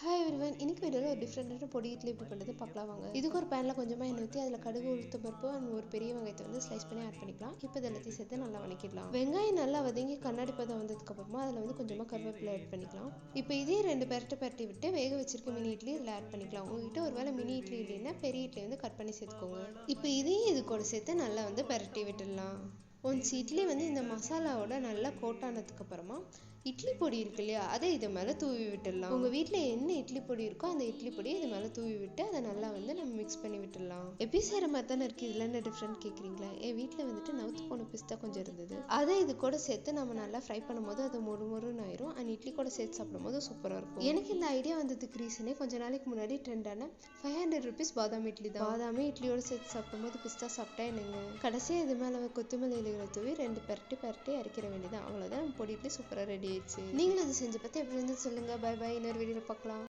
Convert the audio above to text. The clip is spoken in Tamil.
ஹாய் எவ்ரிவன், இன்னைக்கு வீடியோவில் ஒரு டிஃப்ரெண்டான பொடி இட்லி எப்படி பண்ணுறது பார்க்கலாம் வாங்க. இதுக்கு ஒரு பேனில் கொஞ்சமாக எண்ணெய் ஊற்றி அதில் கடுகு உளுத்தம் பருப்பு அண்ட் ஒரு பெரிய வெங்காயத்தை வந்து ஸ்லைஸ் பண்ணி ஆட் பண்ணிக்கலாம். இப்போ இது எல்லாத்தையும் சேர்த்து நல்லா வதக்கிடலாம். வெங்காயம் நல்லா வதங்கி கண்ணாடி பதம் வந்ததுக்கப்புறமா அதில் வந்து கொஞ்சமாக கருவேப்பிலை ஆட் பண்ணிக்கலாம். இப்போ இதே ரெண்டு பெரட்டி விட்டு வேக வச்சிருக்க மினி இட்லி இதில் ஆட் பண்ணிக்கலாம். உங்ககிட்ட ஒரு வேளை மினி இட்லி இல்லைன்னா பெரிய இட்லி வந்து கட் பண்ணி சேர்த்துக்கோங்க. இப்போ இதையும் இது கூட சேர்த்து நல்லா வந்து பெரட்டி விட்டுடலாம். ஒன்ஸ் இட்லி வந்து இந்த மசாலாவோட நல்லா கோட்டானதுக்கு அப்புறமா இட்லி பொடி இருக்கு இல்லையா, அதை இது மேலே தூவி விட்டுடலாம். உங்கள் வீட்டில் என்ன இட்லி பொடி இருக்கோ அந்த இட்லி பொடியை இது மேலே தூவி விட்டு அதை நல்லா வந்து நம்ம மிக்ஸ் பண்ணி விட்டுடலாம். எப்படி செய்கிற மாதிரி தானே இருக்குது, இதில் என்ன டிஃப்ரெண்ட் கேட்குறீங்களா? என் வீட்டில் வந்துட்டு நவுத்து போன பிஸ்தா கொஞ்சம் இருந்தது. அதை இது கூட சேர்த்து நம்ம நல்லா ஃப்ரை பண்ணும்போது அது மொறுன்னு ஆயிரும். அண்ட் இட்லி கூட சேர்த்து சாப்பிடும்போது சூப்பராக இருக்கும். எனக்கு இந்த ஐடியா வந்ததுக்கு ரீசனே கொஞ்ச நாளைக்கு முன்னாடி ட்ரெண்டான 500 rupees பாதாம் இட்லி தான். பாதாமே இட்லியோட சேர்த்து சாப்பிடும்போது பிஸ்தா சாப்பிட்டா என்னங்க. கடைசியாக இது மேலே கொத்தமல்லி இலைகளை தூவி ரெண்டு பெரட்டி அரைக்கிற வேண்டியதான். அவ்வளோதான், நம்ம பொடி இட்லி சூப்பராக ரெடி ஆயிடுச்சு. நீங்களும் அது செஞ்சு பார்த்து எப்படி இருந்து சொல்லுங்க. பை பை, இன்னொரு வீடியோவில் பார்க்கலாம்.